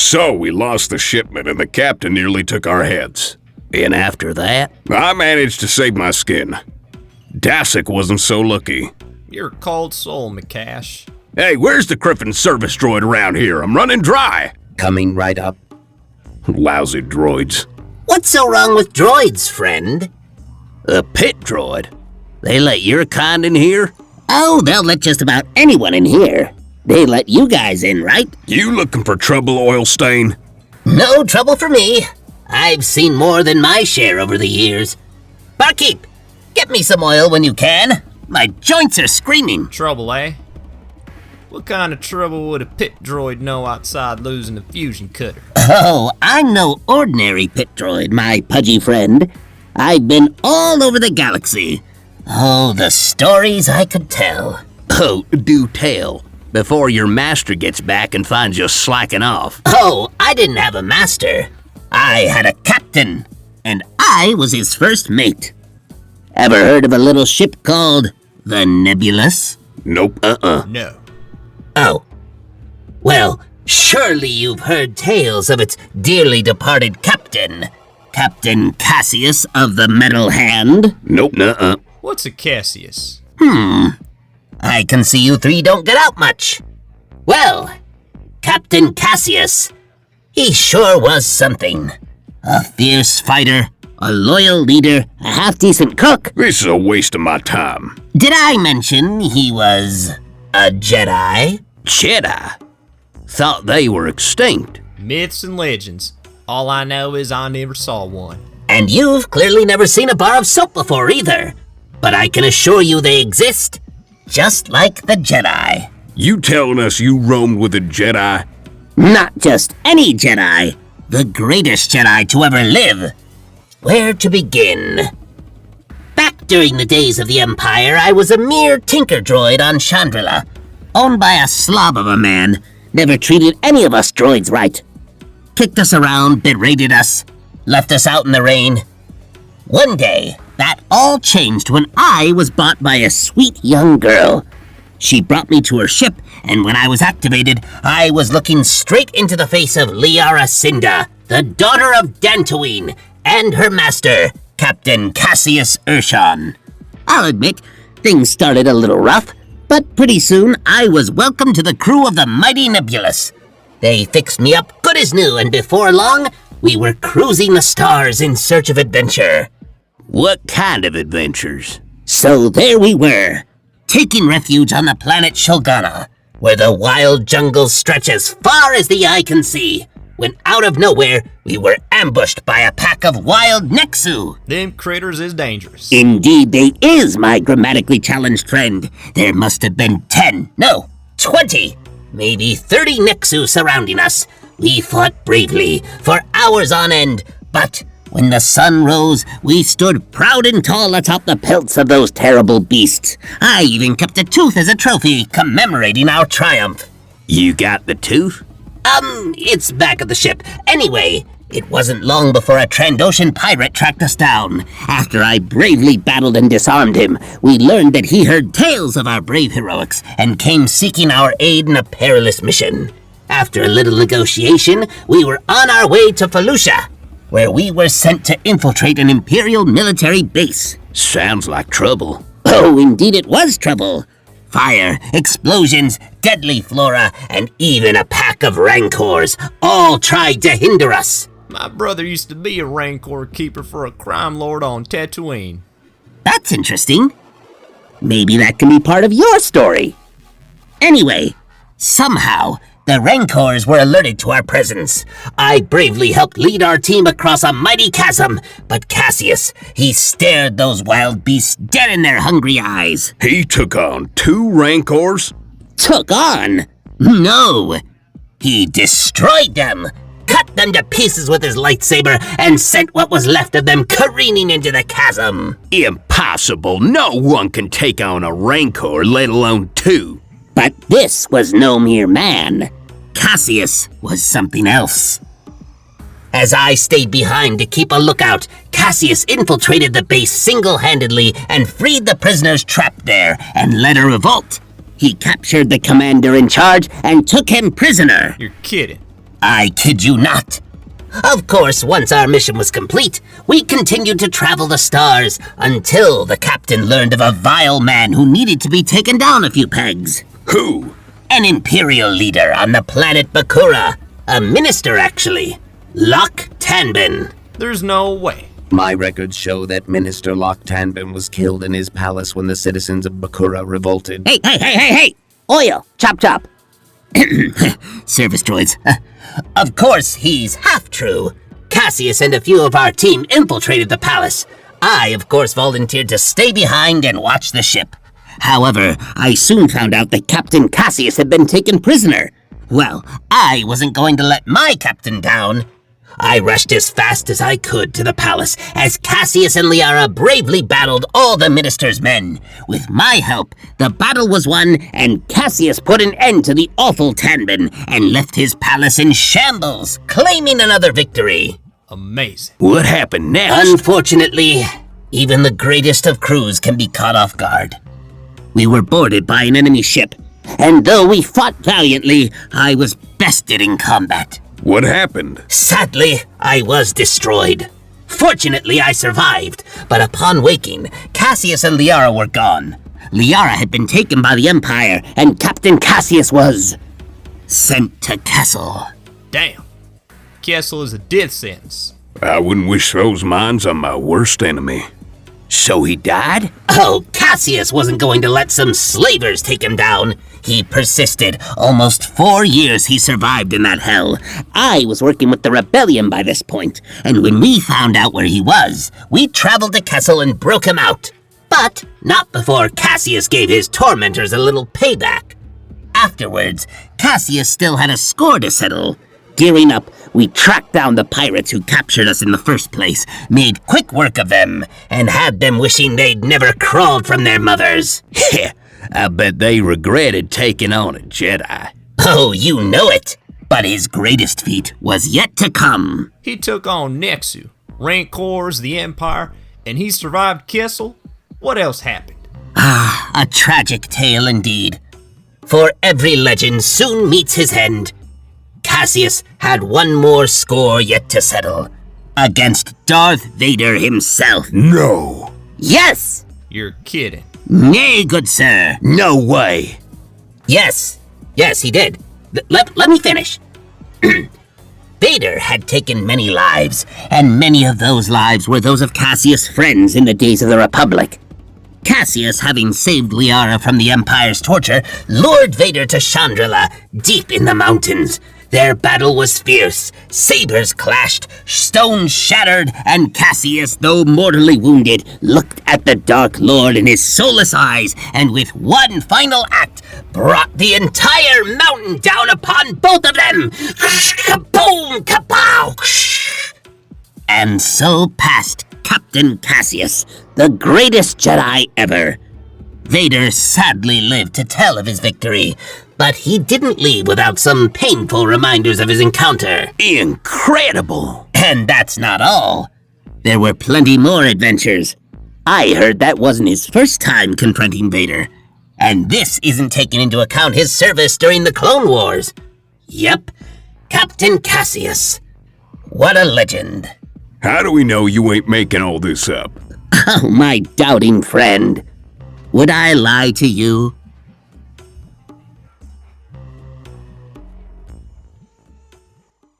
So we lost the shipment and the captain nearly took our heads. And after that? I managed to save my skin. Dasik wasn't so lucky. You're a cold soul, McCash. Hey, where's the Griffin service droid around here? I'm running dry. Coming right up. Lousy droids. What's so wrong with droids, friend? A pit droid? They let your kind in here? Oh, they'll let just about anyone in here. They let you guys in, right? You looking for trouble, Oil Stain? No trouble for me. I've seen more than my share over the years. Barkeep, get me some oil when you can. My joints are screaming. Trouble, eh? What kind of trouble would a pit droid know outside losing the fusion cutter? Oh, I'm no ordinary pit droid, my pudgy friend. I've been all over the galaxy. Oh, the stories I could tell. Oh, do tell. Before your master gets back and finds you slacking off. Oh, I didn't have a master. I had a captain, and I was his first mate. Ever heard of a little ship called the Nebulous? Nope. No. Oh. Well, surely you've heard tales of its dearly departed captain, Captain Caseus of the Metal Hand. Nope. What's a Caseus? I can see you three don't get out much. Well, Captain Caseus, he sure was something. A fierce fighter, a loyal leader, a half-decent cook. This is a waste of my time. Did I mention he was a Jedi? Jedi? Thought they were extinct. Myths and legends. All I know is I never saw one. And you've clearly never seen a bar of soap before either. But I can assure you they exist, just like the Jedi. You telling us you roamed with a Jedi? Not just any Jedi, the greatest Jedi to ever live. Where to begin? Back during the days of the Empire, I was a mere tinker droid on Chandrila, owned by a slob of a man. Never treated any of us droids right. Kicked us around, berated us, left us out in the rain. One day, that all changed when I was bought by a sweet young girl. She brought me to her ship, and when I was activated, I was looking straight into the face of Liara Cinda, the daughter of Dantooine, and her master, Captain Caseus Ershon. I'll admit, things started a little rough, but pretty soon I was welcomed to the crew of the mighty Nebulous. They fixed me up good as new, and before long, we were cruising the stars in search of adventure. What kind of adventures? So there we were, taking refuge on the planet Shulgana, where the wild jungles stretch as far as the eye can see, when out of nowhere, we were ambushed by a pack of wild Nexu. Them critters is dangerous. Indeed they is, my grammatically challenged friend. There must have been 10, no, 20, maybe 30 Nexu surrounding us. We fought bravely for hours on end, but when the sun rose, we stood proud and tall atop the pelts of those terrible beasts. I even kept a tooth as a trophy commemorating our triumph. You got the tooth? It's back at the ship. Anyway, it wasn't long before a Trandoshan pirate tracked us down. After I bravely battled and disarmed him, we learned that he heard tales of our brave heroics and came seeking our aid in a perilous mission. After a little negotiation, we were on our way to Felucia, where we were sent to infiltrate an Imperial military base. Sounds like trouble. Oh, indeed it was trouble. Fire, explosions, deadly flora, and even a pack of rancors all tried to hinder us. My brother used to be a rancor keeper for a crime lord on Tatooine. That's interesting. Maybe that can be part of your story. Anyway, somehow, the Rancors were alerted to our presence. I bravely helped lead our team across a mighty chasm, but Caseus, he stared those wild beasts dead in their hungry eyes. He took on 2 Rancors? Took on? No. He destroyed them, cut them to pieces with his lightsaber, and sent what was left of them careening into the chasm. Impossible. No one can take on a Rancor, let alone 2. But this was no mere man. Caseus was something else. As I stayed behind to keep a lookout, Caseus infiltrated the base single-handedly and freed the prisoners trapped there and led a revolt. He captured the commander in charge and took him prisoner. You're kidding. I kid you not. Of course, once our mission was complete, we continued to travel the stars until the captain learned of a vile man who needed to be taken down a few pegs. Who? An imperial leader on the planet Bakura. A minister, actually. Lok Tanbin. There's no way. My records show that Minister Lok Tanbin was killed in his palace when the citizens of Bakura revolted. Hey! Oil! Chop! Service droids. Of course, he's half true. Caseus and a few of our team infiltrated the palace. I, of course, volunteered to stay behind and watch the ship. However, I soon found out that Captain Caseus had been taken prisoner. Well, I wasn't going to let my captain down. I rushed as fast as I could to the palace as Caseus and Liara bravely battled all the minister's men. With my help, the battle was won and Caseus put an end to the awful Tanbin and left his palace in shambles, claiming another victory. Amazing. What happened next? Unfortunately, even the greatest of crews can be caught off guard. We were boarded by an enemy ship, and though we fought valiantly, I was bested in combat. What happened? Sadly, I was destroyed. Fortunately, I survived, but upon waking, Caseus and Liara were gone. Liara had been taken by the Empire, and Captain Caseus was sent to Kessel. Damn. Kessel is a death sentence. I wouldn't wish those mines on my worst enemy. So he died? Oh, Caseus wasn't going to let some slavers take him down. He persisted. Almost 4 years he survived in that hell. I was working with the rebellion by this point, and when we found out where he was, we traveled to Kessel and broke him out. But not before Caseus gave his tormentors a little payback. Afterwards, Caseus still had a score to settle. Gearing up, we tracked down the pirates who captured us in the first place, made quick work of them, and had them wishing they'd never crawled from their mothers. I bet they regretted taking on a Jedi. Oh, you know it. But his greatest feat was yet to come. He took on Nexu, Rancors, the Empire, and he survived Kessel. What else happened? A tragic tale indeed. For every legend soon meets his end. Caseus had one more score yet to settle. Against Darth Vader himself. No. Yes! You're kidding. Nay, good sir. No way. Yes, he did. Let me finish. Vader had taken many lives, and many of those lives were those of Cassius' friends in the days of the Republic. Caseus, having saved Liara from the Empire's torture, lured Vader to Chandrila, deep in the mountains. Their battle was fierce, sabers clashed, stones shattered, and Caseus, though mortally wounded, looked at the Dark Lord in his soulless eyes, and with one final act, brought the entire mountain down upon both of them! Kaboom! Kapow! And so passed Captain Caseus, the greatest Jedi ever. Vader sadly lived to tell of his victory, but he didn't leave without some painful reminders of his encounter. Incredible! And that's not all. There were plenty more adventures. I heard that wasn't his first time confronting Vader. And this isn't taking into account his service during the Clone Wars. Yep, Captain Caseus. What a legend. How do we know you ain't making all this up? Oh, my doubting friend. Would I lie to you?